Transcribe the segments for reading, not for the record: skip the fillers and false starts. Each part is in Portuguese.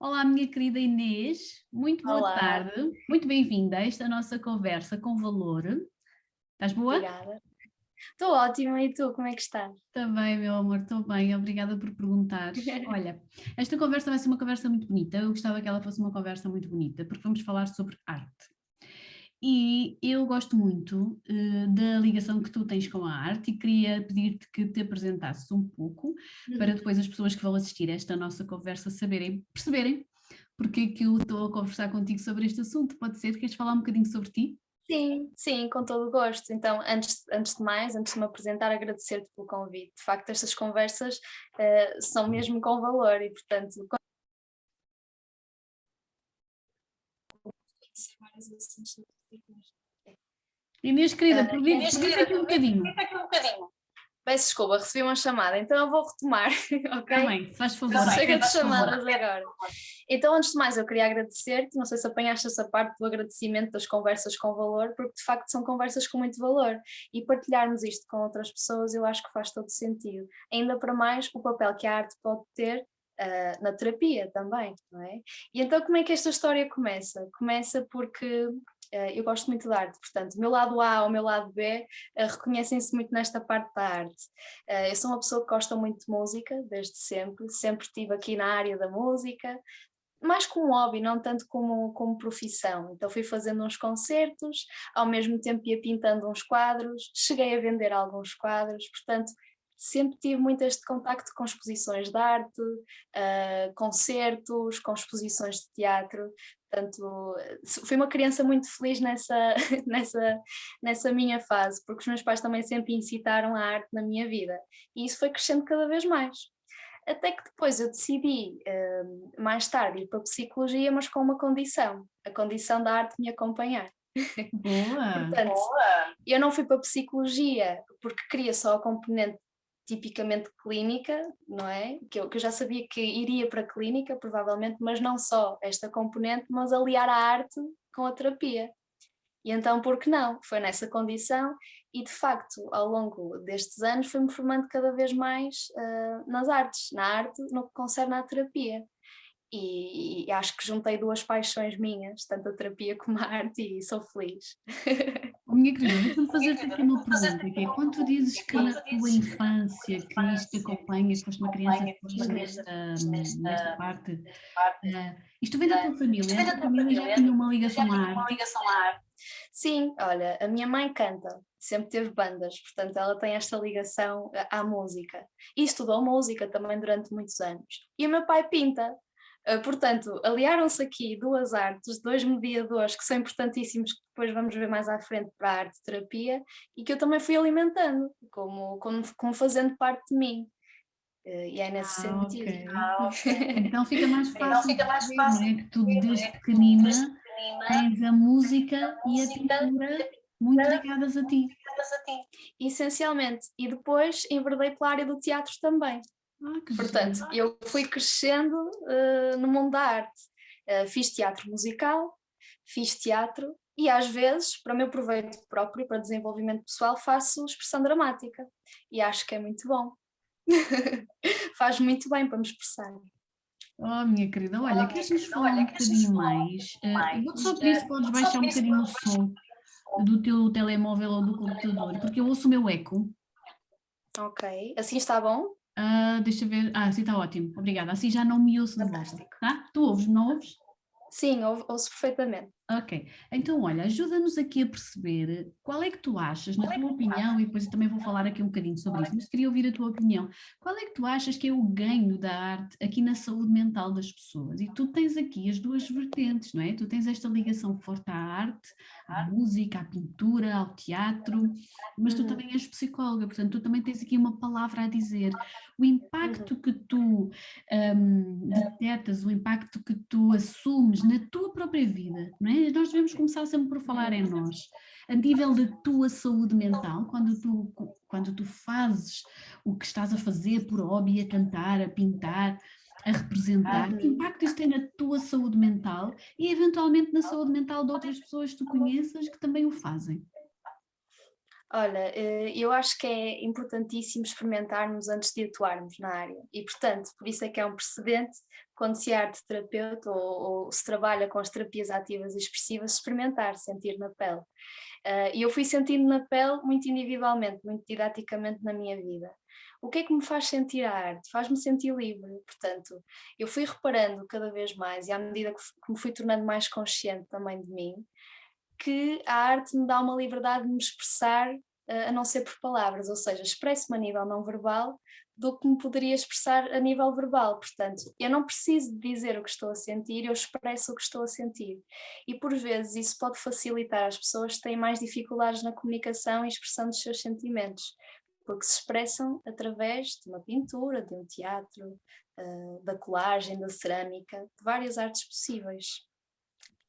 Olá, minha querida Inês, muito boa Olá, tarde, muito bem-vinda a esta nossa conversa com valor. Estás boa? obrigada. Estou ótima e tu, como é que estás? Também, meu amor, estou bem, obrigada por perguntares. Olha, esta conversa vai ser uma conversa muito bonita, eu gostava que ela fosse uma conversa muito bonita, porque vamos falar sobre arte. E eu gosto muito da ligação que tu tens com a arte e queria pedir-te que te apresentasses um pouco, para depois as pessoas que vão assistir a esta nossa conversa perceberem porque é que eu estou a conversar contigo sobre este assunto. Pode ser? Queres falar um bocadinho sobre ti? Sim, sim, com todo o gosto. Então, antes de mais, antes de me apresentar, agradecer-te pelo convite. De facto, estas conversas são mesmo com valor e, portanto, conhecer vários assuntos científicos. Inês, querida, Inês, perdi-te querida, aqui um bocadinho. permite aqui um bocadinho. Peço desculpa, recebi uma chamada, então eu vou retomar, Está ok? bem, se faz favor, Chega de repete, por favor. chamadas agora. Então, antes de mais, eu queria agradecer-te, não sei se apanhaste essa parte do agradecimento das conversas com valor, porque de facto são conversas com muito valor e partilharmos isto com outras pessoas eu acho que faz todo sentido. Ainda para mais o papel que a arte pode ter na terapia também, não é? E então como é que esta história começa? Começa porque eu gosto muito de arte, portanto, o meu lado A ou o meu lado B reconhecem-se muito nesta parte da arte. Eu sou uma pessoa que gosta muito de música, desde sempre, sempre estive aqui na área da música, mais como hobby, não tanto como profissão. Então fui fazendo uns concertos, ao mesmo tempo ia pintando uns quadros, cheguei a vender alguns quadros, portanto sempre tive muito este contacto com exposições de arte, concertos, com exposições de teatro, portanto fui uma criança muito feliz nessa, nessa minha fase, porque os meus pais também sempre incitaram a arte na minha vida e isso foi crescendo cada vez mais. Até que depois eu decidi, mais tarde, ir para a psicologia, mas com uma condição, a condição da arte me acompanhar. Boa! Portanto, boa, eu não fui para a psicologia porque queria só a componente tipicamente clínica, não é? Que eu já sabia que iria para a clínica, provavelmente, mas não só esta componente, mas aliar a arte com a terapia. E então, por que não? Foi nessa condição e, de facto, ao longo destes anos fui-me formando cada vez mais nas artes, na arte no que concerne à terapia. E acho que juntei duas paixões minhas, tanto a terapia como a arte, e sou feliz. Oh, minha querida, deixa-me fazer-te aqui uma pergunta, que é, quando tu dizes que na tua infância que isto te acompanha, que foste uma criança fixe nesta parte, isto vem da tua família? A tua família já tinha uma ligação à arte? Sim, olha, a minha mãe canta, sempre teve bandas, portanto ela tem esta ligação à música. E estudou música também durante muitos anos. E o meu pai pinta. Portanto, aliaram-se aqui duas artes, dois mediadores que são importantíssimos, que depois vamos ver mais à frente para a arte-terapia, e que eu também fui alimentando, como fazendo parte de mim. E é nesse Ok. sentido. Então fica mais Então fácil de fica mais perceber, não fácil é? de Que tu ver, não desde é? Que tu, desde pequenina pequenina, tens a tens música a e a música e pintura a muito pintura ligadas a ti. ligadas a ti. Essencialmente. E depois enverdei pela área do teatro também. Ah, que Portanto, giro. eu fui crescendo no mundo da arte. Fiz teatro musical, fiz teatro e às vezes, para o meu proveito próprio, para desenvolvimento pessoal, faço expressão dramática. E acho que é muito bom. Faz muito bem para me expressar. Oh, minha querida, olha, Oh, minha queres-nos querida, falar olha, um queres-nos bocadinho falar um mais? bocadinho mais? Vou-te só pedir se podes Só baixar um por isso bocadinho o podes baixar som do teu telemóvel ou do computador, porque eu ouço o meu eco. Ok, assim está bom? Deixa eu ver. Assim está ótimo, obrigada. Assim já não me ouço de volta, Fantástico. tá? Tu ouves, não ouves? Sim, ouço perfeitamente. Ok, então olha, ajuda-nos aqui a perceber qual é que tu achas, na tua opinião, e depois eu também vou falar aqui um bocadinho sobre isso, mas queria ouvir a tua opinião. Qual é que tu achas que é o ganho da arte aqui na saúde mental das pessoas? E tu tens aqui as duas vertentes, não é? Tu tens esta ligação forte à arte, à música, à pintura, ao teatro, mas tu Uhum, também és psicóloga, portanto tu também tens aqui uma palavra a dizer. O uhum, impacto que tu detectas, o impacto que tu assumes na tua própria vida, não é? Nós devemos começar sempre por falar em uhum. nós. A nível da tua saúde mental, quando tu fazes o que estás a fazer por hobby, a cantar, a pintar, a representar, que Uhum. impacto isso tem na tua saúde mental e eventualmente na saúde mental de outras pessoas que tu conheças que também o fazem? Olha, eu acho que é importantíssimo experimentarmos antes de atuarmos na área e, portanto, por isso é que é um precedente quando se é arte terapeuta ou se trabalha com as terapias ativas e expressivas, experimentar, sentir na pele. E eu fui sentindo na pele muito individualmente, muito didaticamente na minha vida. O que é que me faz sentir a arte? Faz-me sentir livre, portanto, eu fui reparando cada vez mais e à medida que me fui tornando mais consciente também de mim, que a arte me dá uma liberdade de me expressar, a não ser por palavras, ou seja, expresso-me a nível não verbal do que me poderia expressar a nível verbal. Portanto, eu não preciso de dizer o que estou a sentir, eu expresso o que estou a sentir. E por vezes isso pode facilitar as pessoas que têm mais dificuldades na comunicação e expressão dos seus sentimentos, porque se expressam através de uma pintura, de um teatro, da colagem, da cerâmica, de várias artes possíveis.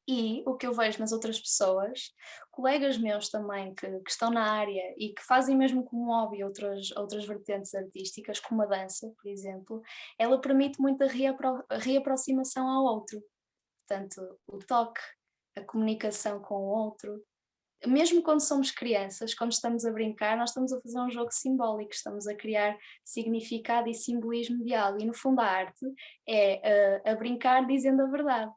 E o que eu vejo nas outras pessoas, colegas meus também que estão na área e que fazem mesmo como hobby outras vertentes artísticas, como a dança, por exemplo, ela permite muito a reaproximação ao outro. Portanto, o toque, a comunicação com o outro. Mesmo quando somos crianças, quando estamos a brincar, nós estamos a fazer um jogo simbólico, estamos a criar significado e simbolismo de algo. E no fundo a arte é a brincar dizendo a verdade,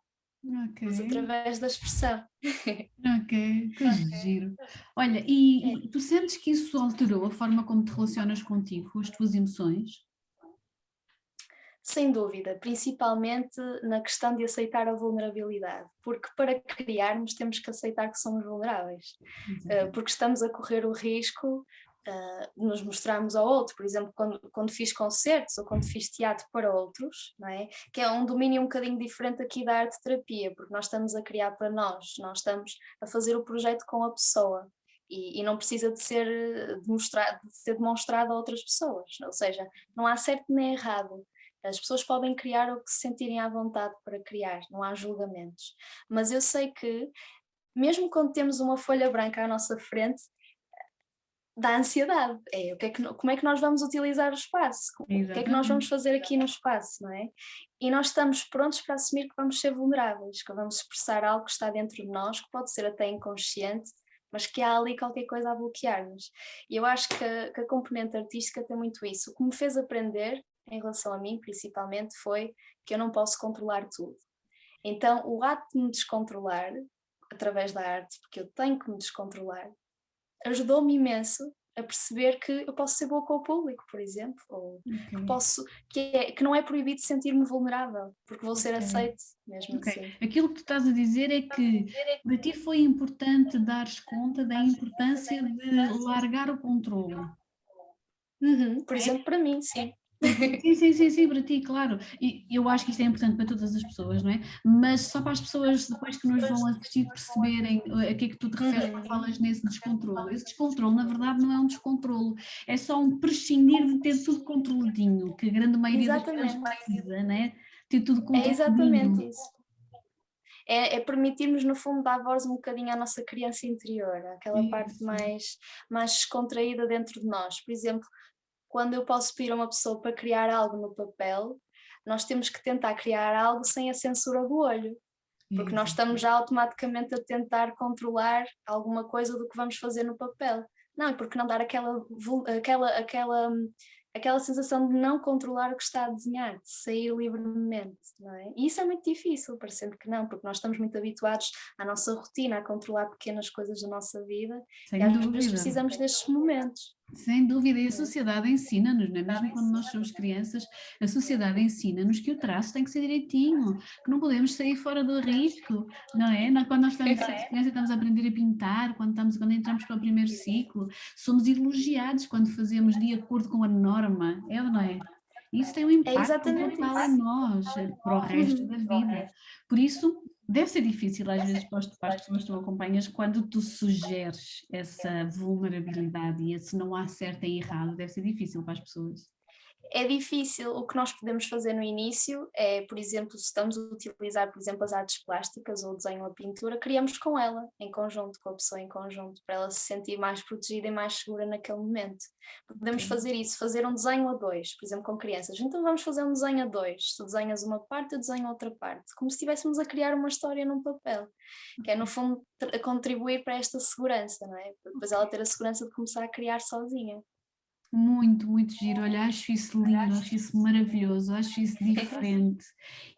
Ok, mas através da expressão. ok, que giro. Olha, É, e tu sentes que isso alterou a forma como te relacionas contigo, com as tuas emoções? sem dúvida, principalmente na questão de aceitar a vulnerabilidade, porque para criarmos temos que aceitar que somos vulneráveis, Exatamente. porque estamos a correr o risco de nos mostrarmos ao outro, por exemplo, quando fiz concertos ou quando fiz teatro para outros, não é? Que é um domínio um bocadinho diferente aqui da arte-terapia, porque nós estamos a criar para nós estamos a fazer o projeto com a pessoa. E não precisa de ser demonstrado a outras pessoas, ou seja, não há certo nem errado. As pessoas podem criar o que se sentirem à vontade para criar, não há julgamentos. Mas eu sei que, mesmo quando temos uma folha branca à nossa frente, dá ansiedade. Como é que nós vamos utilizar o espaço? O que é que nós vamos Exatamente. fazer aqui no espaço, não é? E nós estamos prontos para assumir que vamos ser vulneráveis, que vamos expressar algo que está dentro de nós, que pode ser até inconsciente, mas que há ali qualquer coisa a bloquear-nos. E eu acho que a componente artística tem muito isso. O que me fez aprender, em relação a mim principalmente, foi que eu não posso controlar tudo. Então, o ato de me descontrolar, através da arte, porque eu tenho que me descontrolar, ajudou-me imenso a perceber que eu posso ser boa com o público, por exemplo, ou Ok, que não é proibido sentir-me vulnerável, porque vou ser ok. aceite mesmo Ok, assim. aquilo que tu estás a dizer é que para ti foi importante dares conta da importância de largar o controle. Uhum, por exemplo, para mim, sim. Sim, sim, sim, sim, para ti, claro. E eu acho que isto é importante para todas as pessoas, não é? Mas só para as pessoas depois que nos vão assistir perceberem a que é que tu te referes quando Uhum. falas nesse descontrole. Esse descontrole, na verdade, não é um descontrole, é só um prescindir de ter tudo controladinho, que a grande maioria das pessoas Exatamente. precisa, não é? Ter tudo É exatamente controladinho. isso. É permitirmos, no fundo, dar voz um bocadinho à nossa criança interior, aquela parte Isso. mais descontraída dentro de nós. Por exemplo, quando eu posso pedir a uma pessoa para criar algo no papel, nós temos que tentar criar algo sem a censura do olho, porque nós Exato. estamos já automaticamente a tentar controlar alguma coisa do que vamos fazer no papel. Não, e porque não dar aquela sensação de não controlar o que está a desenhar, de sair livremente, não é? E isso é muito difícil, parecendo que não, porque nós estamos muito habituados à nossa rotina, a controlar pequenas coisas da nossa vida, e Sem às vezes dúvida. precisamos destes momentos. Sem dúvida, e a Não é? sociedade ensina-nos, não é? Mesmo quando nós somos crianças, a sociedade ensina-nos que o traço tem que ser direitinho, que não podemos sair fora do risco, não é? Quando nós estamos crianças, estamos a aprender a pintar, quando entramos para o primeiro ciclo, somos elogiados quando fazemos de acordo com a norma, é ou não é? Isso tem um É impacto exatamente brutal isso. em nós, para o resto Uhum. da vida. Por isso, deve ser difícil às vezes para as pessoas que tu acompanhas quando tu sugeres essa vulnerabilidade e esse não há certo e errado, deve ser difícil para as pessoas. É difícil. O que nós podemos fazer no início é, por exemplo, se estamos a utilizar, por exemplo, as artes plásticas ou o desenho ou a pintura, criamos com ela, em conjunto, com a pessoa em conjunto, para ela se sentir mais protegida e mais segura naquele momento. Podemos Ok. fazer isso, fazer um desenho a dois, por exemplo, com crianças. Então vamos fazer um desenho a dois. Tu desenhas uma parte, eu desenho outra parte, como se estivéssemos a criar uma história num papel, que é no fundo a contribuir para esta segurança, não é? Para depois ela ter a segurança de começar a criar sozinha. Muito, muito giro. Olha, acho isso lindo, acho isso maravilhoso, acho isso diferente.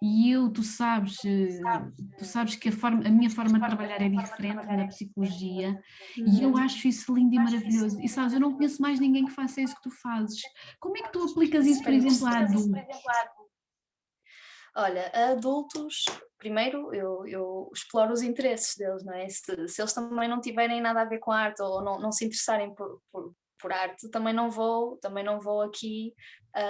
E eu, tu sabes que a minha forma de trabalhar é diferente na psicologia e eu Uhum. acho isso lindo e maravilhoso. E sabes, eu não conheço mais ninguém que faça isso que tu fazes. Como é que tu aplicas isso, por Super exemplo, a interessante. adultos? Olha, a adultos, primeiro eu exploro os interesses deles, não é? Se eles também não tiverem nada a ver com a arte ou não se interessarem por arte, também não vou aqui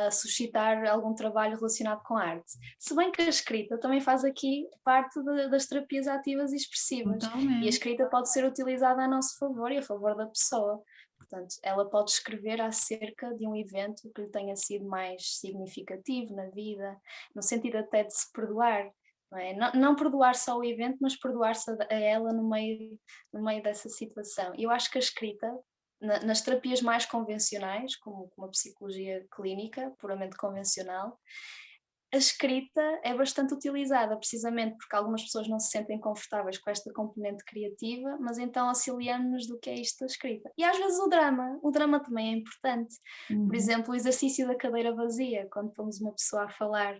suscitar algum trabalho relacionado com a arte. Se bem que a escrita também faz aqui parte das terapias ativas e expressivas, e a Totalmente. escrita pode ser utilizada a nosso favor e a favor da pessoa. Portanto, ela pode escrever acerca de um evento que lhe tenha sido mais significativo na vida, no sentido até de se perdoar, não é? Não perdoar só o evento, mas perdoar-se a ela no meio dessa situação. E eu acho que a escrita, nas terapias mais convencionais, como a psicologia clínica, puramente convencional, a escrita é bastante utilizada, precisamente porque algumas pessoas não se sentem confortáveis com esta componente criativa, mas então auxiliamos-nos do que é isto da escrita. E às vezes o drama também é importante. Por Uhum. exemplo, o exercício da cadeira vazia, quando pomos uma pessoa a falar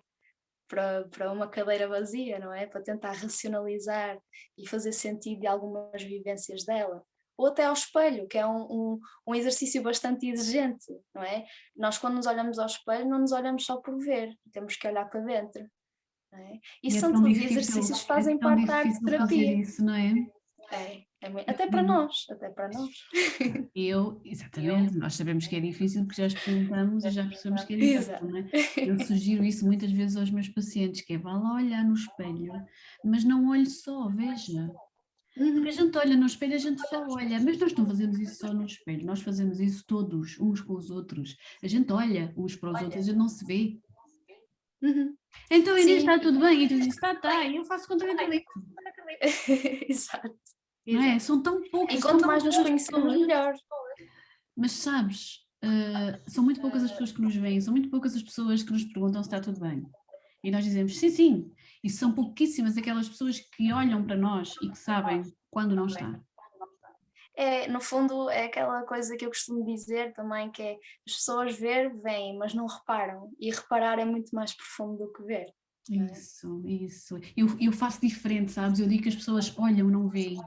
para uma cadeira vazia, não é? Para tentar racionalizar e fazer sentido de algumas vivências dela. Ou até ao espelho, que é um exercício bastante exigente, não é? Nós, quando nos olhamos ao espelho, não nos olhamos só por ver, temos que olhar para dentro. Não é? E Isso são todos exercícios que é fazem tão parte da arte difícil fazer terapia. isso, não é? Eu Até para digo, nós, até para nós. exatamente, nós sabemos que é difícil porque já experimentamos e já percebemos que é difícil, Exato. não é? Eu sugiro isso muitas vezes aos meus pacientes, que é vá lá olhar no espelho, mas não olhe só, veja. Porque a Uhum. gente olha no espelho, a gente só olha, mas nós não fazemos isso só no espelho, nós fazemos isso todos, uns com os outros. A gente olha uns para os outros, a gente não se vê. Uhum. Então, Inês, Sim. está tudo bem? E tu dizes, tá, e eu faço contra isso, Exato, não é? exato. E São quanto tão mais nos poucas as conhecemos, pessoas. melhor. Mas sabes, são muito poucas as pessoas que nos veem, são muito poucas as pessoas que nos perguntam se está tudo bem. E nós dizemos sim, sim. E são pouquíssimas aquelas pessoas que olham para nós e que sabem quando não está. É, no fundo, é aquela coisa que eu costumo dizer também, que é as pessoas veem, mas não reparam. E reparar é muito mais profundo do que ver. Não é? Isso. Eu faço diferente, sabes? Eu digo que as pessoas olham, não veem.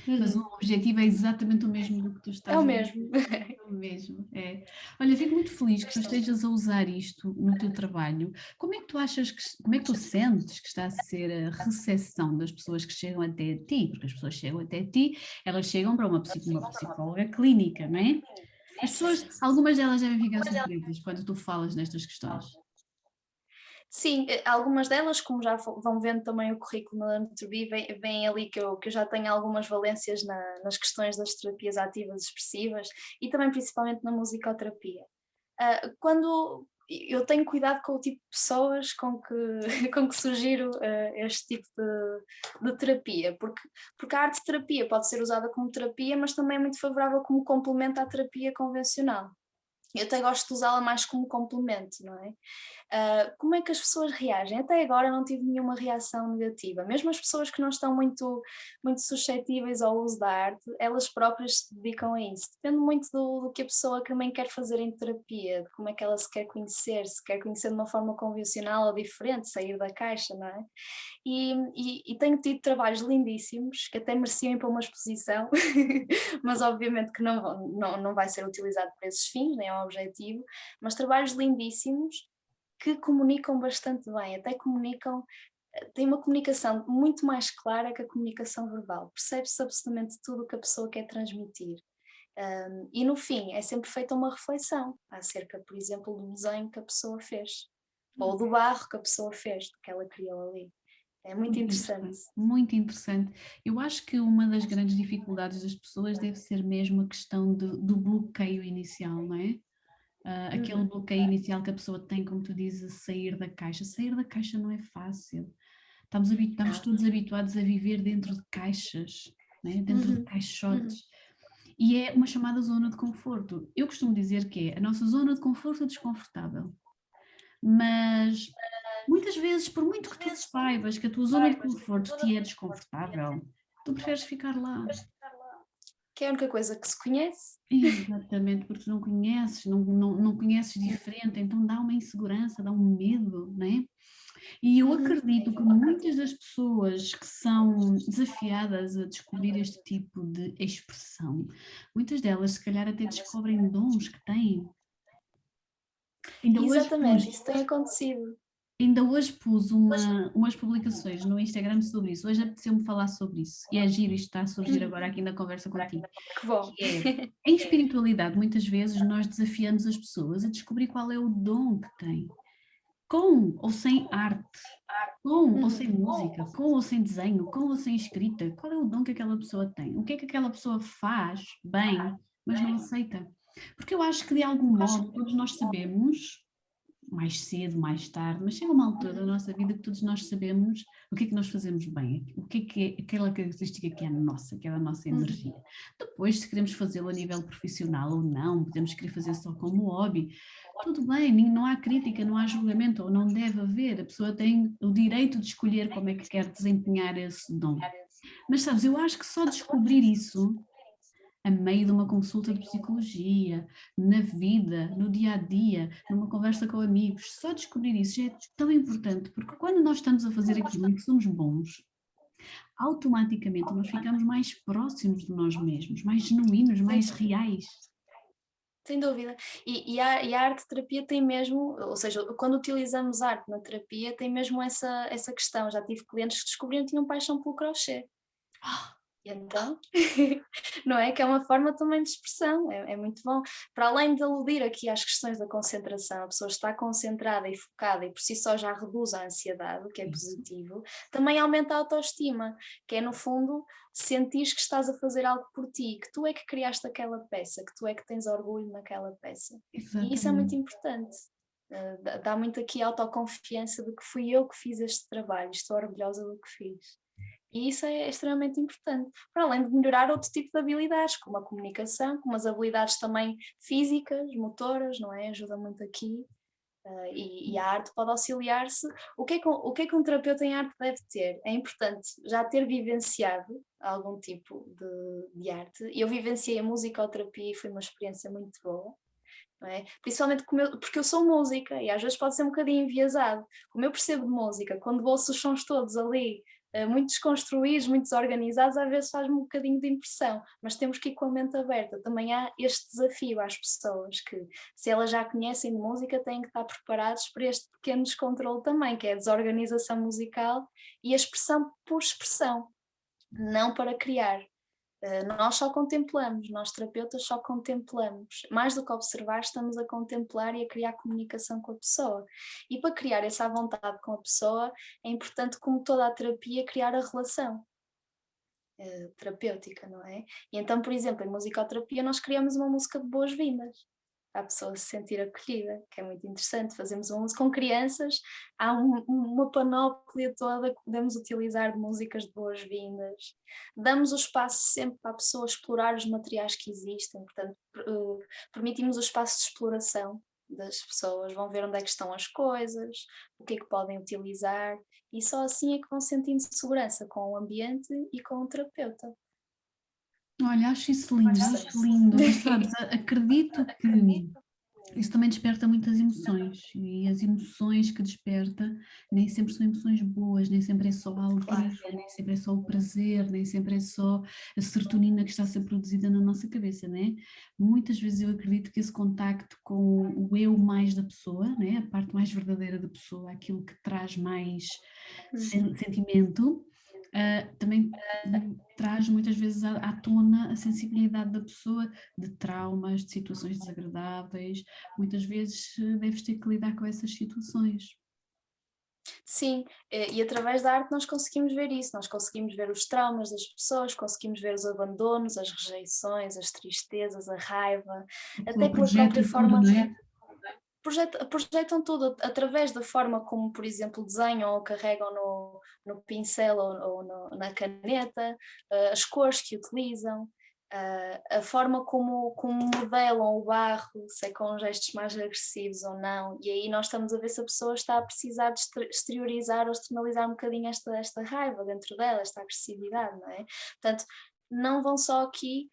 Mas o Uhum. objetivo é exatamente o mesmo do que tu É o estás a mesmo. dizer. É o mesmo, é. Olha, fico muito feliz que tu estejas a usar isto no teu trabalho. Como é que tu sentes que está a ser a recepção das pessoas que chegam até ti? Porque as pessoas chegam até ti, elas chegam para uma psicóloga clínica, não é? As pessoas, Certo. algumas delas devem ficar surpresas quando tu falas nestas questões. Sim, algumas delas, como já vão vendo também o currículo na Nutri, vem ali que eu já tenho algumas valências nas questões das terapias ativas expressivas e também principalmente na musicoterapia. Quando eu tenho cuidado com o tipo de pessoas com que, com que sugiro este tipo de terapia, porque a arte terapia pode ser usada como terapia, mas também é muito favorável como complemento à terapia convencional. Eu até gosto de usá-la mais como complemento, não é? Como é que as pessoas reagem? Até agora não tive nenhuma reação negativa. Mesmo as pessoas que não estão muito suscetíveis ao uso da arte, elas próprias se dedicam a isso. Depende muito do que a pessoa também quer fazer em terapia, de como é que ela se quer conhecer de uma forma convencional ou diferente, sair da caixa, não é? E tenho tido trabalhos lindíssimos que até mereciam ir para uma exposição, mas obviamente que não vai ser utilizado para esses fins, nem é o objetivo, mas trabalhos lindíssimos que comunicam bastante bem, até comunicam, têm uma comunicação muito mais clara que a comunicação verbal, percebe-se absolutamente tudo o que a pessoa quer transmitir. E no fim é sempre feita uma reflexão acerca, por exemplo, do desenho que a pessoa fez, ou do barro que a pessoa fez, que ela criou ali. É muito Muito interessante. interessante, muito interessante. Eu acho que uma das grandes dificuldades das pessoas deve ser mesmo a questão do bloqueio inicial, não é? aquele bloqueio inicial que a pessoa tem, como tu dizes, sair da caixa. Sair da caixa não é fácil. Estamos todos habituados a viver dentro de caixas, né? Dentro de caixotes. E é uma chamada zona de conforto. Eu costumo dizer que a nossa zona de conforto é desconfortável. Mas muitas vezes, por muito que tu saibas que a tua zona de conforto te é desconfortável, tu preferes ficar lá. Que é a única coisa que se conhece. Exatamente, porque tu não conheces, não conheces diferente, então dá uma insegurança, dá um medo, não é? E eu acredito que muitas das pessoas que são desafiadas a descobrir este tipo de expressão, muitas delas se calhar até descobrem dons que têm. Exatamente, isso tem acontecido. Ainda hoje pus umas publicações no Instagram sobre isso. Hoje apeteceu-me falar sobre isso. E é giro, isto está a surgir agora aqui na conversa contigo. Que bom. Em espiritualidade, muitas vezes nós desafiamos as pessoas a descobrir qual é o dom que têm. Com ou sem arte, com ou sem música, com ou sem desenho, com ou sem escrita. Qual é o dom que aquela pessoa tem? O que é que aquela pessoa faz bem, mas não aceita? Porque eu acho que de algum modo todos nós sabemos, mais cedo, mais tarde, mas chega uma altura da nossa vida que todos nós sabemos o que é que nós fazemos bem, o que é aquela característica que é nossa, que é da nossa energia. Depois, se queremos fazê-lo a nível profissional ou não, podemos querer fazer só como hobby, tudo bem, não há crítica, não há julgamento, ou não deve haver, a pessoa tem o direito de escolher como é que quer desempenhar esse dom. Mas sabes, eu acho que só descobrir isso a meio de uma consulta de psicologia, na vida, no dia a dia, numa conversa com amigos, só descobrir isso já é tão importante, porque quando nós estamos a fazer aquilo em que somos bons, automaticamente nós ficamos mais próximos de nós mesmos, mais genuínos, mais reais. Sem dúvida. E a arte-terapia tem mesmo, ou seja, quando utilizamos arte na terapia, tem mesmo essa questão. Já tive clientes que descobriram que tinham paixão pelo crochê. E então, não é? Que é uma forma também de expressão, é muito bom. Para além de aludir aqui às questões da concentração, a pessoa está concentrada e focada e por si só já reduz a ansiedade, o que é positivo, também aumenta a autoestima, que é no fundo sentires que estás a fazer algo por ti, que tu é que criaste aquela peça, que tu é que tens orgulho naquela peça. E isso é muito Exatamente. importante. Dá muito aqui autoconfiança de que fui eu que fiz este trabalho, estou orgulhosa do que fiz. E isso é extremamente importante, para além de melhorar outro tipo de habilidades, como a comunicação, como as habilidades também físicas, motoras, não é? Ajuda muito aqui. E a arte pode auxiliar-se. O que é que um terapeuta em arte deve ter? É importante já ter vivenciado algum tipo de arte. Eu vivenciei a musicoterapia e foi uma experiência muito boa. Não é? Principalmente porque eu sou música e às vezes pode ser um bocadinho enviesado. Como eu percebo de música, quando ouço os sons todos ali, muito desconstruídos, muito desorganizados, às vezes faz-me um bocadinho de impressão, mas temos que ir com a mente aberta. Também há este desafio às pessoas que, se elas já conhecem de música, têm que estar preparados para este pequeno descontrole também, que é a desorganização musical e a expressão por expressão, não para criar. Nós só contemplamos, nós terapeutas só contemplamos. Mais do que observar, estamos a contemplar e a criar comunicação com a pessoa. E para criar essa vontade com a pessoa, é importante, como toda a terapia, criar a relação terapêutica, não é? E então, por exemplo, em musicoterapia, nós criamos uma música de boas-vindas, para a pessoa se sentir acolhida, que é muito interessante. Fazemos uma música com crianças, há uma panóplia toda que podemos utilizar de músicas de boas-vindas. Damos o espaço sempre para a pessoa explorar os materiais que existem, portanto, permitimos o espaço de exploração das pessoas, vão ver onde é que estão as coisas, o que é que podem utilizar, e só assim é que vão sentindo segurança com o ambiente e com o terapeuta. Olha, acho isso lindo, acho lindo, mas sabes, acredito que isso também desperta muitas emoções e as emoções que desperta nem sempre são emoções boas, nem sempre é só a alegria, nem sempre é só o prazer, nem sempre é só a serotonina que está a ser produzida na nossa cabeça, né? Muitas vezes eu acredito que esse contacto com o eu mais da pessoa, né? A parte mais verdadeira da pessoa, aquilo que traz mais sentimento, também traz muitas vezes à tona a sensibilidade da pessoa de traumas, de situações desagradáveis. Muitas vezes deves ter que lidar com essas situações. Sim, e através da arte nós conseguimos ver isso, nós conseguimos ver os traumas das pessoas, conseguimos ver os abandonos, as rejeições, as tristezas, a raiva, A até pessoa pela própria projeta tudo, forma. não é? projetam tudo através da forma como, por exemplo, desenham ou carregam no pincel ou na caneta, as cores que utilizam, a forma como modelam o barro, se é com gestos mais agressivos ou não, e aí nós estamos a ver se a pessoa está a precisar de exteriorizar ou externalizar um bocadinho esta raiva dentro dela, esta agressividade, não é? Portanto, não vão só aqui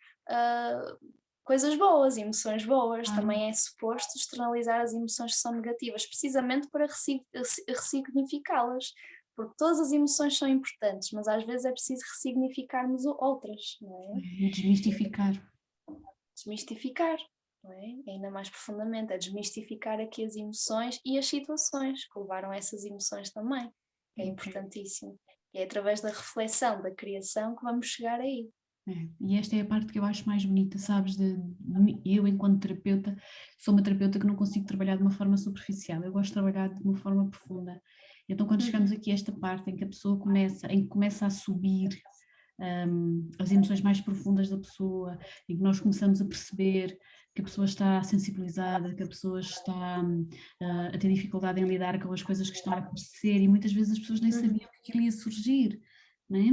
coisas boas, emoções boas, também é suposto externalizar as emoções que são negativas, precisamente para ressignificá-las, porque todas as emoções são importantes, mas às vezes é preciso ressignificarmos outras, não é? E desmistificar. Desmistificar, não é? Ainda mais profundamente, é desmistificar aqui as emoções e as situações que levaram a essas emoções também, é importantíssimo. E é através da reflexão, da criação que vamos chegar aí. E esta é a parte que eu acho mais bonita, sabes? Eu, enquanto terapeuta, sou uma terapeuta que não consigo trabalhar de uma forma superficial, eu gosto de trabalhar de uma forma profunda. Então, quando chegamos aqui a esta parte em que a pessoa começa a subir as emoções mais profundas da pessoa, em que nós começamos a perceber que a pessoa está sensibilizada, que a pessoa está a ter dificuldade em lidar com as coisas que estão a acontecer, e muitas vezes as pessoas nem sabiam que aquilo ia surgir, não é?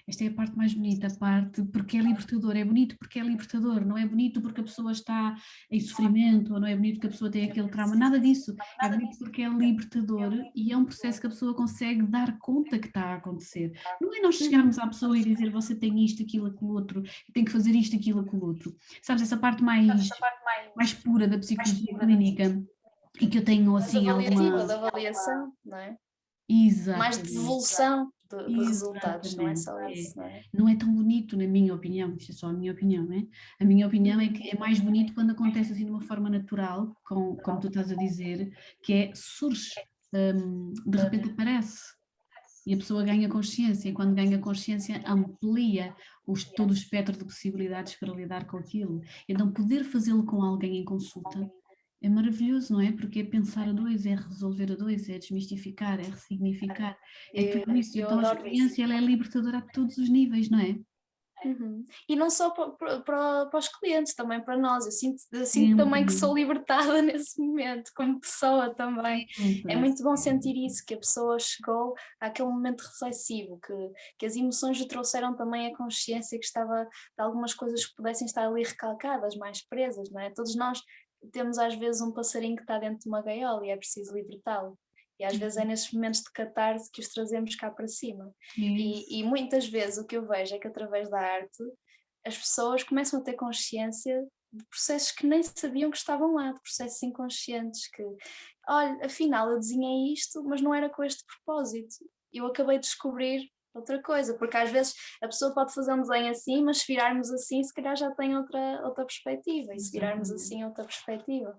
Esta é a parte mais bonita, a parte porque é libertador, é bonito porque é libertador, não é bonito porque a pessoa está em sofrimento, ou não é bonito porque a pessoa tem aquele trauma, nada disso, é bonito porque é libertador e é um processo que a pessoa consegue dar conta que está a acontecer. Não é nós chegarmos à pessoa e dizer você tem isto, aquilo, aquilo outro, tem que fazer isto, aquilo, aquilo outro. Sabes, essa parte mais pura da psicologia clínica e que eu tenho assim alguma... da avaliação, não é? Exatamente. Mais de devolução de resultados, não é só isso, não é? Não é tão bonito, na minha opinião, isto é só a minha opinião, não é? A minha opinião é que é mais bonito quando acontece assim de uma forma natural, como tu estás a dizer, que é surge, de repente aparece. E a pessoa ganha consciência, e quando ganha consciência amplia todo o espectro de possibilidades para lidar com aquilo. Então poder fazê-lo com alguém em consulta é maravilhoso, não é? Porque é pensar a dois, é resolver a dois, é desmistificar, é ressignificar, é tudo isso. Então a experiência ela é libertadora a todos os níveis, não é? E não só para os clientes, também para nós. Eu sinto também que sou libertada nesse momento, como pessoa também. É muito bom sentir isso, que a pessoa chegou àquele momento reflexivo, que as emoções lhe trouxeram também a consciência que estava de algumas coisas que pudessem estar ali recalcadas, mais presas, não é? Todos nós temos às vezes um passarinho que está dentro de uma gaiola e é preciso libertá-lo. E às vezes é nesses momentos de catarse que os trazemos cá para cima. E muitas vezes o que eu vejo é que através da arte as pessoas começam a ter consciência de processos que nem sabiam que estavam lá, de processos inconscientes, que, olha, afinal eu desenhei isto, mas não era com este propósito. Eu acabei de descobrir outra coisa, porque às vezes a pessoa pode fazer um desenho assim, mas se virarmos assim, se calhar já tem outra perspectiva, e se virarmos assim, outra perspectiva.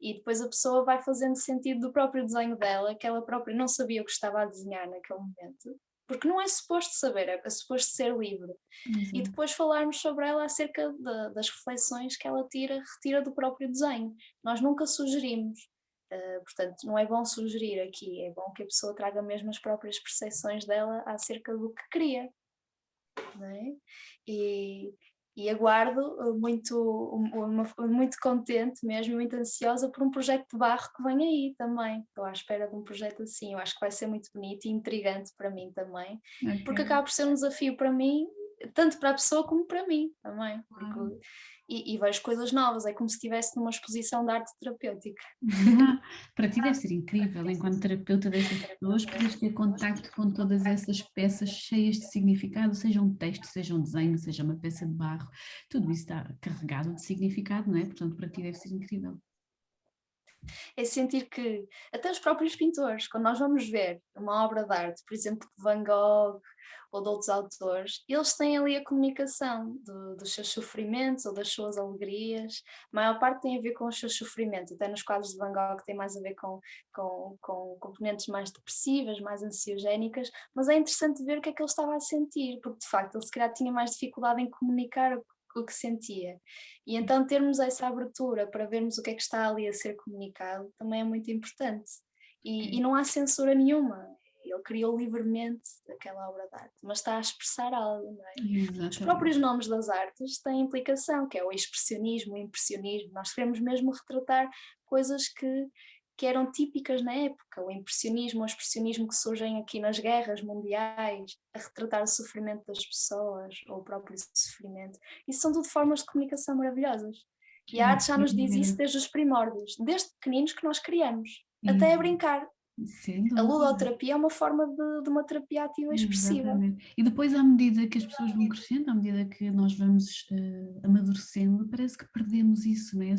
E depois a pessoa vai fazendo sentido do próprio desenho dela, que ela própria não sabia o que estava a desenhar naquele momento, porque não é suposto saber, é suposto ser livre. E depois falarmos sobre ela acerca das reflexões que ela retira do próprio desenho. Nós nunca sugerimos, portanto não é bom sugerir aqui, é bom que a pessoa traga mesmo as próprias percepções dela acerca do que queria, não é? E aguardo muito contente mesmo, muito ansiosa por um projeto de barro que vem aí também. Estou à espera de um projeto assim, eu acho que vai ser muito bonito e intrigante para mim também, porque acaba por ser um desafio para mim, tanto para a pessoa como para mim também, e vejo coisas novas, é como se estivesse numa exposição de arte terapêutica. Para ti deve ser incrível, enquanto terapeuta dessas pessoas, poderes ter contacto com todas essas peças cheias de significado, seja um texto, seja um desenho, seja uma peça de barro, tudo isso está carregado de significado, não é? Portanto, para ti deve ser incrível. É sentir que até os próprios pintores, quando nós vamos ver uma obra de arte, por exemplo, de Van Gogh ou de outros autores, eles têm ali a comunicação dos seus sofrimentos ou das suas alegrias. A maior parte tem a ver com os seus sofrimentos, até nos quadros de Van Gogh tem mais a ver com componentes mais depressivas, mais ansiogénicas, mas é interessante ver o que é que ele estava a sentir, porque de facto ele se calhar tinha mais dificuldade em comunicar o que sentia. E então termos essa abertura para vermos o que é que está ali a ser comunicado também é muito importante. E não há censura nenhuma. ele criou livremente aquela obra de arte, mas está a expressar algo, não é? Exatamente. Os próprios nomes das artes têm implicação, que é o expressionismo, o impressionismo. Nós queremos mesmo retratar coisas que eram típicas na época, o impressionismo, o expressionismo que surgem aqui nas guerras mundiais, a retratar o sofrimento das pessoas, ou o próprio sofrimento. Isso são tudo formas de comunicação maravilhosas. E a arte já nos diz isso desde os primórdios, desde pequeninos que nós criamos, até a brincar. A ludoterapia é uma forma de uma terapia ativa e expressiva. Exatamente. E depois, à medida que as pessoas vão crescendo, à medida que nós vamos amadurecendo, parece que perdemos isso, não é?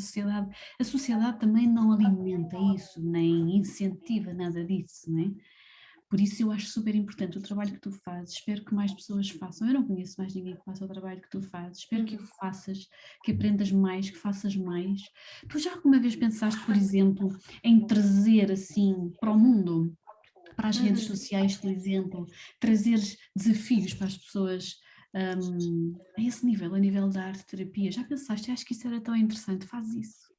A sociedade também não alimenta isso, nem incentiva nada disso, não é? Por isso eu acho super importante o trabalho que tu fazes, espero que mais pessoas façam, eu não conheço mais ninguém que faça o trabalho que tu fazes, espero que o faças, que aprendas mais, que faças mais. Tu já alguma vez pensaste, por exemplo, em trazer assim para o mundo, para as redes sociais, por exemplo, trazer desafios para as pessoas a esse nível, a nível da arte-terapia? Já pensaste? Acho que isso era tão interessante, faz isso.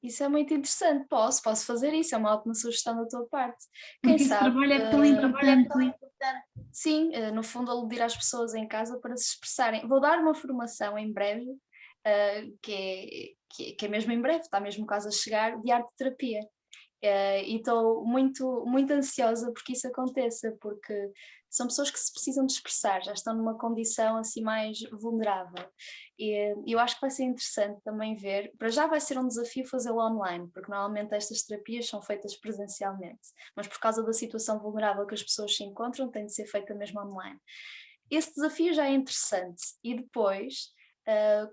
Isso é muito interessante, posso fazer isso, é uma ótima sugestão da tua parte. Porque esse trabalho é tão importante. Sim, no fundo aludir às pessoas em casa para se expressarem. Vou dar uma formação em breve, que é mesmo em breve, está mesmo quase a chegar, de arte-terapia. E estou muito, muito ansiosa porque isso aconteça, porque são pessoas que se precisam de expressar, já estão numa condição assim mais vulnerável. E eu acho que vai ser interessante também ver, para já vai ser um desafio fazê-lo online, porque normalmente estas terapias são feitas presencialmente, mas por causa da situação vulnerável que as pessoas se encontram, tem de ser feita mesmo online. Esse desafio já é interessante e depois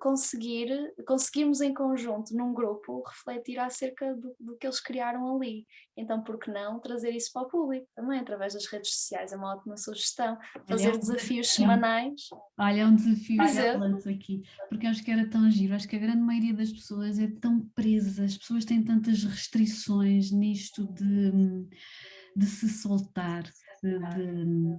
conseguirmos em conjunto, num grupo, refletir acerca do que eles criaram ali. Então, por que não trazer isso para o público também, através das redes sociais? É uma ótima sugestão. Fazer desafios semanais. Olha, é um desafio que eu lanço aqui, porque acho que era tão giro, acho que a grande maioria das pessoas é tão presa, as pessoas têm tantas restrições nisto de se soltar,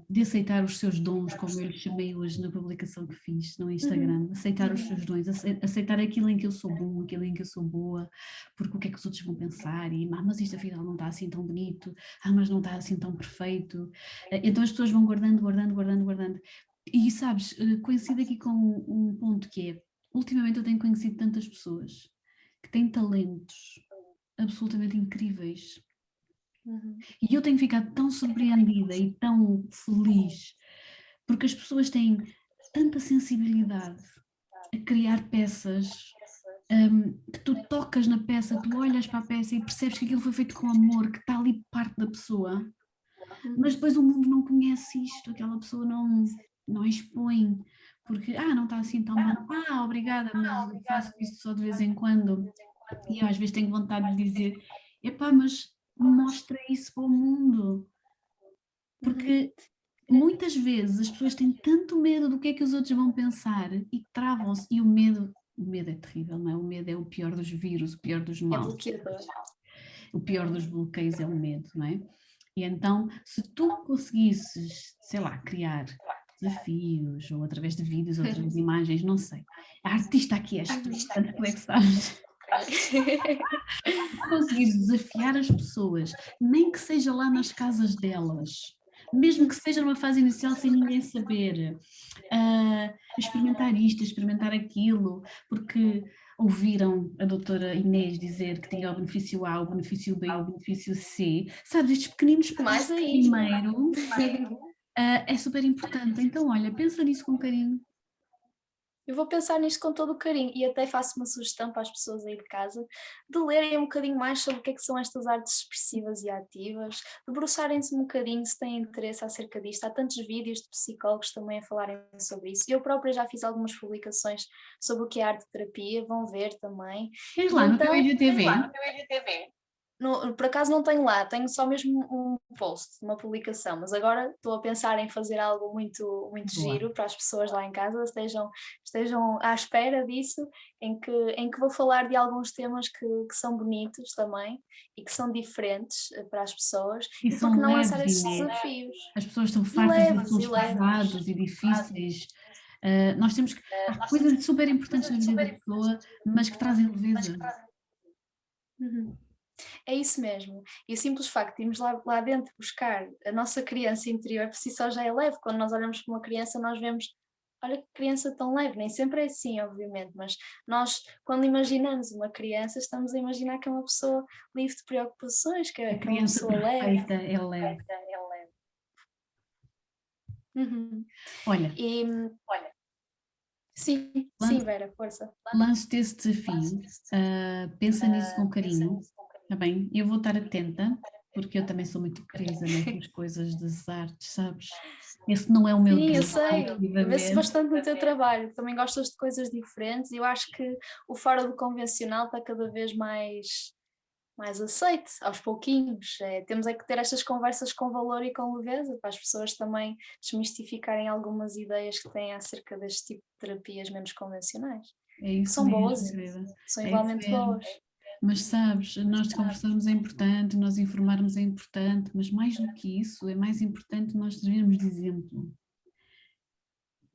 de aceitar os seus dons, como eu lhe chamei hoje na publicação que fiz no Instagram, aceitar os seus dons, aceitar aquilo em que eu sou bom, aquilo em que eu sou boa, porque o que é que os outros vão pensar, e mas isto afinal não está assim tão bonito, mas não está assim tão perfeito, então as pessoas vão guardando, e sabes, coincido aqui com um ponto que é, ultimamente eu tenho conhecido tantas pessoas que têm talentos absolutamente incríveis, e eu tenho ficado tão surpreendida e tão feliz, porque as pessoas têm tanta sensibilidade a criar peças, que tu tocas na peça, tu olhas para a peça e percebes que aquilo foi feito com amor, que está ali parte da pessoa, mas depois o mundo não conhece isto, aquela pessoa não expõe, porque não está assim tão bom, obrigada, mas eu faço isso só de vez em quando, e eu às vezes tenho vontade de dizer, epá, mas mostra isso para o mundo, porque muitas vezes as pessoas têm tanto medo do que é que os outros vão pensar e travam-se, e o medo é terrível, não é? O medo é o pior dos vírus, o pior dos males, o pior dos bloqueios é o medo, não é? E então, se tu conseguisses, sei lá, criar desafios, ou através de vídeos, ou através de imagens, não sei, a artista aqui és tu, portanto, como é que sabes? Conseguires desafiar as pessoas, nem que seja lá nas casas delas, mesmo que seja numa fase inicial sem ninguém saber, experimentar isto, experimentar aquilo, porque ouviram a doutora Inês dizer que tinha o benefício A, o benefício B, o benefício C, sabes, estes pequeninos passos primeiro é super importante, então olha, pensa nisso com carinho. Eu vou pensar nisto com todo o carinho e até faço uma sugestão para as pessoas aí de casa de lerem um bocadinho mais sobre o que é que são estas artes expressivas e ativas, debruçarem-se um bocadinho se têm interesse acerca disto. Há tantos vídeos de psicólogos também a falarem sobre isso. Eu própria já fiz algumas publicações sobre o que é arte-terapia, vão ver também. Tens lá no teu IGTV? Por acaso não tenho lá, tenho só mesmo um post, uma publicação, mas agora estou a pensar em fazer algo muito, muito giro para as pessoas lá em casa estejam à espera disso, em que vou falar de alguns temas que são bonitos também e que são diferentes para as pessoas e por que não lançar esses desafios. As pessoas estão fartas de assuntos pesados e difíceis. Nós temos que. Há coisas super importantes na vida da pessoa, mas que trazem leveza. É isso mesmo. E o simples facto de irmos lá dentro buscar a nossa criança interior, por si só já é leve. Quando nós olhamos para uma criança, nós vemos, olha que criança tão leve. Nem sempre é assim, obviamente, mas nós, quando imaginamos uma criança, estamos a imaginar que é uma pessoa livre de preocupações, que A é uma criança pessoa leve. perfeita é leve. Uhum. Olha, E, sim, sim, lan- Vera, força. lanço-te esse desafio, pensa nisso com carinho, está bem? Eu vou estar atenta, porque eu também sou muito presa nessas coisas das artes, sabes? Esse não é o meu Sim, eu dom, sei. Vê-se definitivamente. bastante no teu trabalho. Também gostas de coisas diferentes e eu acho que o fora do convencional está cada vez mais aceite, aos pouquinhos. Temos é que ter estas conversas com valor e com leveza, para as pessoas também desmistificarem algumas ideias que têm acerca deste tipo de terapias menos convencionais, É que isso são boas, mesmo, querida. são É isso igualmente mesmo. boas. Mas sabes, nós conversarmos é importante, nós informarmos é importante, mas mais do que isso, é mais importante nós servirmos de exemplo.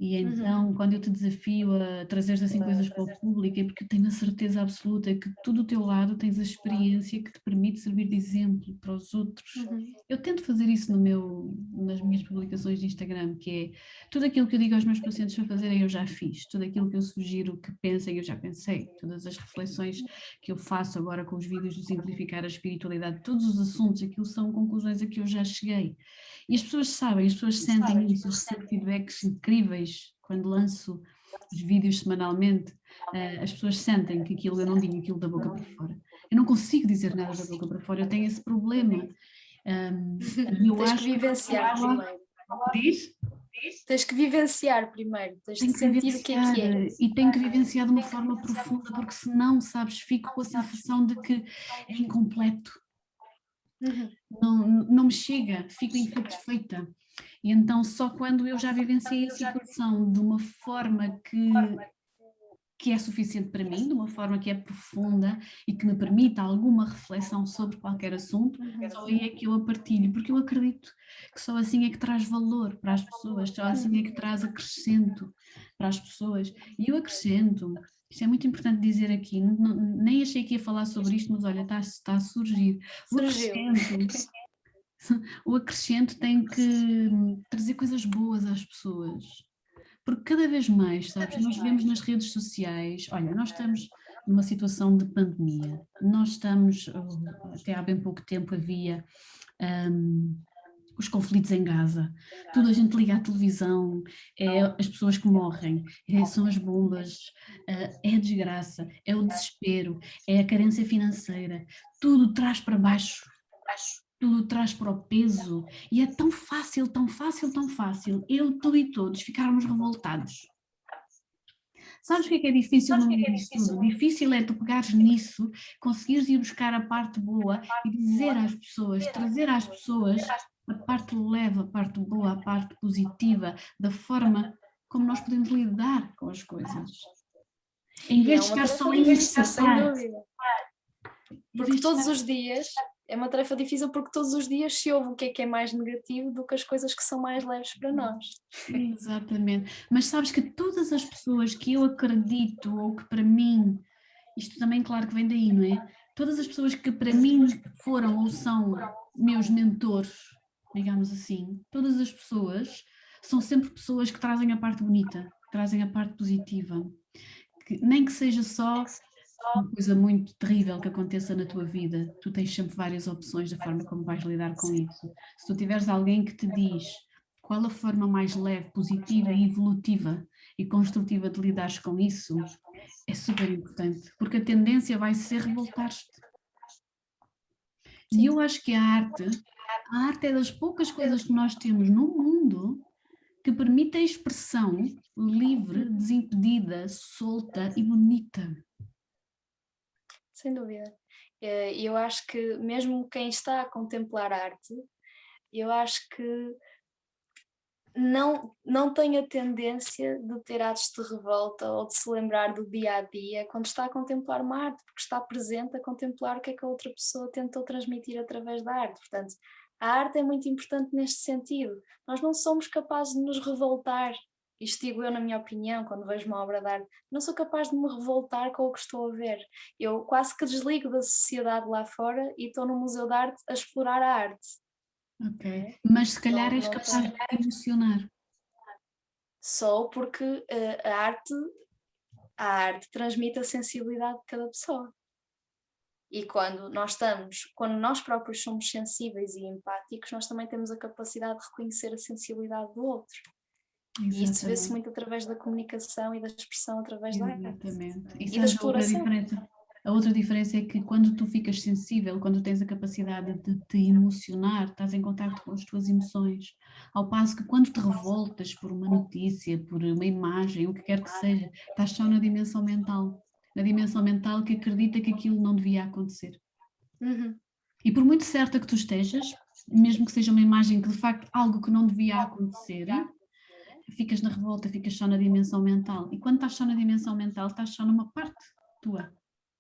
E Uhum. então, quando eu te desafio a trazeres assim coisas para o público, é porque eu tenho a certeza absoluta que tu do teu lado tens a experiência que te permite servir de exemplo para os outros. Uhum. Eu tento fazer isso nas minhas publicações de Instagram, que é tudo aquilo que eu digo aos meus pacientes para fazerem, eu já fiz, tudo aquilo que eu sugiro que pensem, eu já pensei, todas as reflexões que eu faço agora com os vídeos do Simplificar a Espiritualidade, todos os assuntos, aquilo são conclusões a que eu já cheguei. E as pessoas sabem, as pessoas sentem isso, eu recebo feedbacks incríveis quando lanço os vídeos semanalmente, as pessoas sentem que aquilo, eu não digo aquilo da boca para fora. Eu não consigo dizer nada da boca para fora, eu tenho esse problema. E eu Tens que acho que vivenciar primeiro. diz, Tens que vivivenciar primeiro, tens de tenho que sentir o que vivenciar é. e tenho que vivenciar de uma forma profunda, porque senão, sabes, fico com a sensação de que é incompleto. Uhum. Não me chega, fico insatisfeita. E então só quando eu já vivenciei a situação de uma forma que é suficiente para mim, de uma forma que é profunda e que me permita alguma reflexão sobre qualquer assunto, só aí é que eu a partilho, porque eu acredito que só assim é que traz valor para as pessoas, só assim é que traz acrescento para as pessoas. E eu acrescento, isto é muito importante dizer aqui, nem achei que ia falar sobre isto, mas olha, está a surgir. O Surgiu. acrescento o acrescento tem que trazer coisas boas às pessoas. Porque cada vez mais, sabes, nós vemos nas redes sociais, olha, nós estamos numa situação de pandemia, nós estamos, até há bem pouco tempo havia os conflitos em Gaza, tudo a gente liga à televisão, é as pessoas que morrem, são as bombas, é a desgraça, é o desespero, é a carência financeira, tudo traz para baixo, tudo traz para o peso e é tão fácil, tão fácil, tão fácil, eu, tu e todos ficarmos revoltados. Sabes o que é difícil no meio disso tudo? Difícil é tu pegares nisso, conseguires ir buscar a parte boa e dizer às pessoas, trazer às pessoas a parte leve, a parte boa, a parte positiva, da forma como nós podemos lidar com as coisas. Em E é vez de uma ficar tarefa só em difícil, sem parte, dúvida. em Porque vez de todos estar os dias é uma tarefa difícil porque todos os dias se ouve o que é mais negativo do que as coisas que são mais leves para nós. exatamente. Mas sabes que todas as pessoas que eu acredito ou que para mim, isto também claro que vem daí, não é? Todas as pessoas que para mim foram ou são meus mentores, digamos assim, todas as pessoas são sempre pessoas que trazem a parte bonita, que trazem a parte positiva, nem que seja só uma coisa muito terrível que aconteça na tua vida, tu tens sempre várias opções da forma como vais lidar com isso. Se tu tiveres alguém que te diz qual a forma mais leve, positiva e evolutiva e construtiva de lidares com isso, é super importante, porque a tendência vai ser revoltar-te. E Sim. eu acho que a arte é das poucas coisas que nós temos no mundo que permite a expressão livre, desimpedida, solta e bonita. Sem dúvida. E eu acho que mesmo quem está a contemplar arte, eu acho que não tem a tendência de ter atos de revolta ou de se lembrar do dia a dia quando está a contemplar uma arte, porque está presente a contemplar o que é que a outra pessoa tentou transmitir através da arte. Portanto, a arte é muito importante neste sentido. Nós não somos capazes de nos revoltar isto digo eu na minha opinião, quando vejo uma obra de arte, não sou capaz de me revoltar com o que estou a ver. Eu quase que desligo da sociedade lá fora e estou no Museu de Arte a explorar a arte. Ok. Mas se calhar és Não capaz de te emocionar. Só porque a arte transmite a sensibilidade de cada pessoa. E quando nós próprios somos sensíveis e empáticos, nós também temos a capacidade de reconhecer a sensibilidade do outro. E isso vê-se muito através da comunicação e da expressão através da arte. Exatamente. E E da sabes a outra exploração. diferença? A outra diferença é que quando tu ficas sensível, quando tens a capacidade de te emocionar, estás em contacto com as tuas emoções. Ao passo que quando te revoltas por uma notícia, por uma imagem, o que quer que seja, estás só na dimensão mental. Na dimensão mental que acredita que aquilo não devia acontecer. Uhum. E por muito certa que tu estejas, mesmo que seja uma imagem que de facto algo que não devia acontecer, ficas na revolta, ficas só na dimensão mental. E quando estás só na dimensão mental, estás só numa parte tua.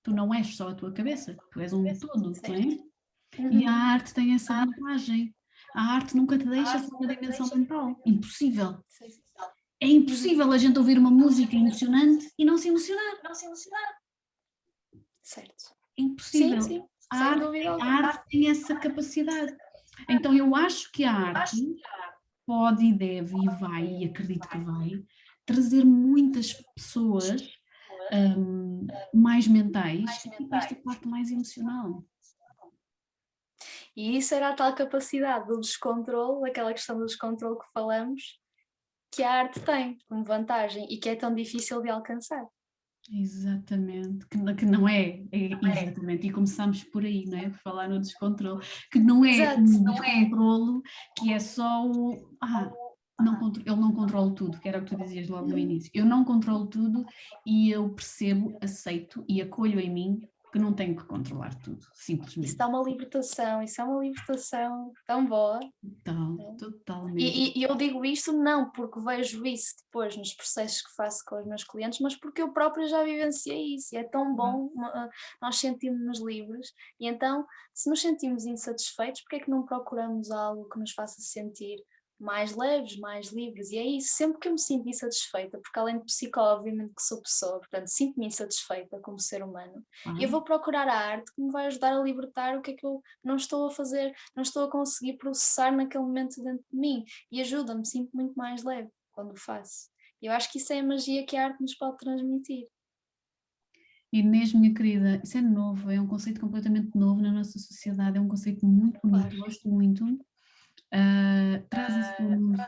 Tu não és só a tua cabeça, tu és um todo, não é? E a arte tem essa vantagem. A arte nunca te deixa só na dimensão mental. Impossível. É impossível a gente ouvir uma música emocionante e não se emocionar. Certo. Impossível. Sim, A sem arte, dúvida a alguma. arte tem essa capacidade. Então eu acho que a arte pode e deve e vai, e acredito que vai, trazer muitas pessoas mais mentais e esta parte mais emocional. E isso era a tal capacidade do descontrole, aquela questão do descontrole que falamos, que a arte tem como vantagem e que é tão difícil de alcançar. Exatamente, que não é, exatamente, e começamos por aí, não é? Por falar no descontrole, que não é um descontrolo, que é só o, eu não controlo tudo, que era o que tu dizias logo no início, eu não controlo tudo e eu percebo, aceito e acolho em mim que não tenho que controlar tudo, simplesmente. Isso é uma libertação tão boa. Totalmente. E eu digo isto não porque vejo isso depois nos processos que faço com os meus clientes, mas porque eu própria já vivenciei isso e é tão bom nós sentirmos-nos livres. E então, se nos sentimos insatisfeitos, porque é que não procuramos algo que nos faça sentir mais leves, mais livres? E é isso, sempre que eu me sinto insatisfeita, porque além de psicóloga, obviamente que sou pessoa, portanto sinto-me insatisfeita como ser humano, e eu vou procurar a arte que me vai ajudar a libertar o que é que eu não estou a fazer, não estou a conseguir processar naquele momento dentro de mim, e ajuda-me, sinto muito mais leve quando o faço. E eu acho que isso é a magia que a arte nos pode transmitir. Inês, minha querida, isso é novo, é um conceito completamente novo na nossa sociedade, é um conceito muito bonito, gosto muito. Traz isso para o mundo.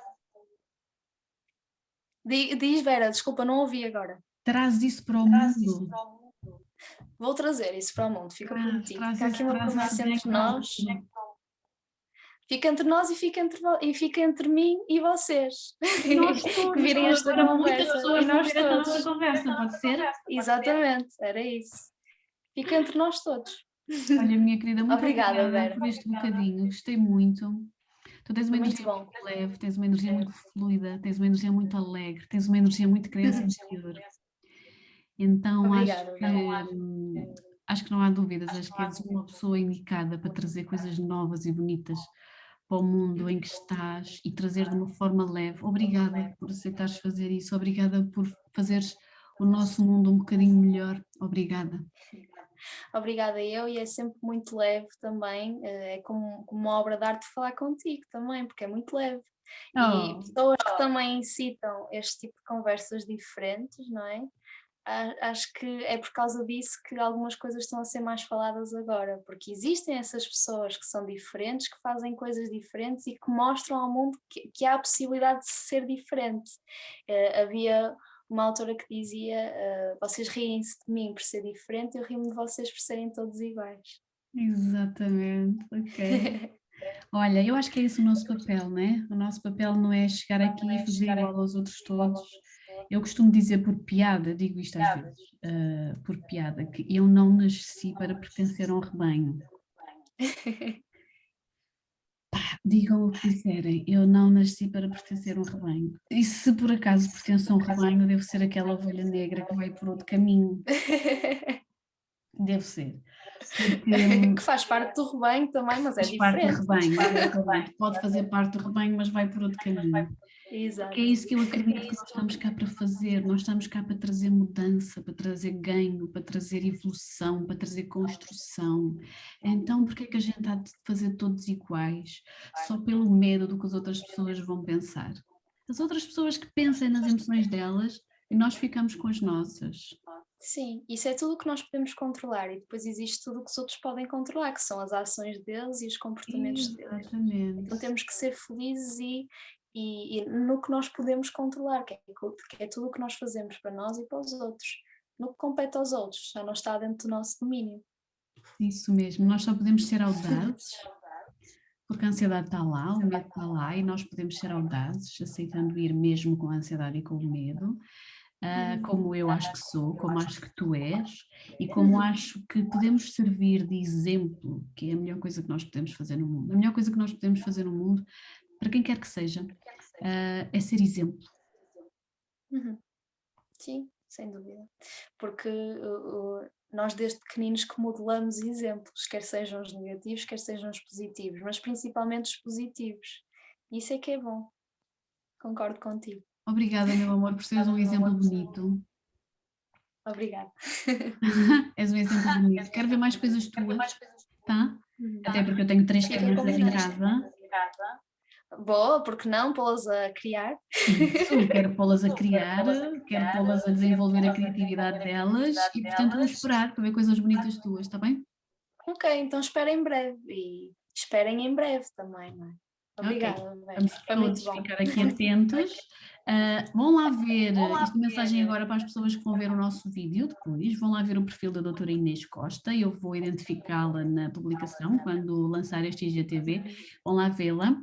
Diz Vera, desculpa, não ouvi agora. Traz isso para o mundo. Vou trazer isso para o mundo, fica prometido. Fica aqui uma promessa entre nós. Fica entre nós e fica entre mim e vocês. E nós todos, que virem esta conversa. Muitas pessoas vão ver esta nossa conversa, pode ser? Exatamente, era isso. Fica entre nós todos. Olha, minha querida, muito obrigada Vera. por este bocadinho, gostei muito. Tu tens uma energia muito leve, tens uma energia muito fluida, tens uma energia muito alegre, tens uma energia muito criança interior. Então acho que não há dúvidas, acho que és uma pessoa indicada para trazer coisas novas e bonitas para o mundo em que estás e trazer de uma forma leve. Obrigada por aceitares fazer isso, obrigada por fazeres o nosso mundo um bocadinho melhor, obrigada. Obrigada eu, e é sempre muito leve também, é como uma obra de arte falar contigo também, porque é muito leve. E pessoas que também incitam este tipo de conversas diferentes, não é? Acho que é por causa disso que algumas coisas estão a ser mais faladas agora, porque existem essas pessoas que são diferentes, que fazem coisas diferentes e que mostram ao mundo que há a possibilidade de ser diferente. Havia uma autora que dizia, vocês riem-se de mim por ser diferente, eu rimo de vocês por serem todos iguais. Exatamente, ok. Olha, eu acho que é esse o nosso papel, não é? O nosso papel não é chegar aqui e fazer igual aos outros todos. Eu costumo dizer por piada, digo isto às vezes, por piada, que eu não nasci para pertencer a um rebanho. Digam o que disserem, eu não nasci para pertencer a um rebanho. E se por acaso pertenço a um rebanho, devo ser aquela ovelha negra que vai por outro caminho. Devo ser. Porque, que faz parte do rebanho também, mas é diferente. Faz parte do rebanho, exatamente. Pode fazer parte do rebanho, mas vai por outro caminho. Exato. Porque é isso que eu acredito que nós estamos cá para fazer, nós estamos cá para trazer mudança, para trazer ganho, para trazer evolução, para trazer construção. Então, por que é que a gente há de fazer todos iguais, só pelo medo do que as outras pessoas vão pensar? As outras pessoas que pensem nas emoções delas e nós ficamos com as nossas. Sim, isso é tudo o que nós podemos controlar e depois existe tudo o que os outros podem controlar, que são as ações deles e os comportamentos deles. Então Exatamente. temos que ser felizes e no que nós podemos controlar, que é tudo o que nós fazemos para nós e para os outros. No que compete aos outros, já não está dentro do nosso domínio. Isso mesmo, nós só podemos ser audazes, porque a ansiedade está lá, o medo está lá e nós podemos ser audazes, aceitando ir mesmo com a ansiedade e com o medo, como eu acho que sou, como acho que tu és e como acho que podemos servir de exemplo, que é a melhor coisa que nós podemos fazer no mundo. A melhor coisa que nós podemos fazer no mundo, para quem quer que seja, é ser exemplo. Uhum. Sim, sem dúvida. Porque nós desde pequeninos que modelamos exemplos, quer sejam os negativos, quer sejam os positivos, mas principalmente os positivos. Isso é que é bom. Concordo contigo. Obrigada, meu amor, por seres um exemplo bonito. Obrigada. És um exemplo bonito. Quero ver mais coisas tuas, tá? Até porque eu tenho 3 Fica crianças em combinado. casa. Boa, porque não pô-las a criar? Isso, quero pô-las a criar, quero pô-las a desenvolver a criatividade delas e, portanto, vou esperar para ver coisas bonitas tuas, está bem? Ok, então espero em breve e esperem em breve também, não é? Obrigada, Vera. Vamos Foi muito todos bom. ficar aqui atentos. Vão lá ver, isto é mensagem agora para as pessoas que vão ver o nosso vídeo depois, vão lá ver o perfil da doutora Inês Costa, eu vou identificá-la na publicação quando lançar este IGTV, vão lá vê-la,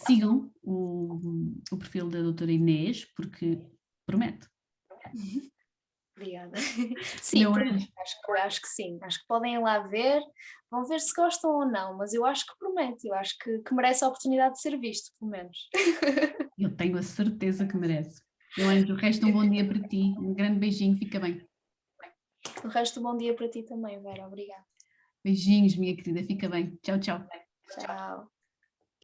sigam o perfil da doutora Inês, porque promete. Obrigada. Sim, Meu promete. Acho que sim. Acho que podem ir lá ver, vão ver se gostam ou não, mas eu acho que promete, eu acho que merece a oportunidade de ser visto, pelo menos. Eu tenho a certeza que merece. Meu anjo, o resto um bom dia para ti, um grande beijinho, fica bem. O resto, bom dia para ti também, Vera. Obrigada. Beijinhos, minha querida, fica bem. Tchau, tchau. Tchau.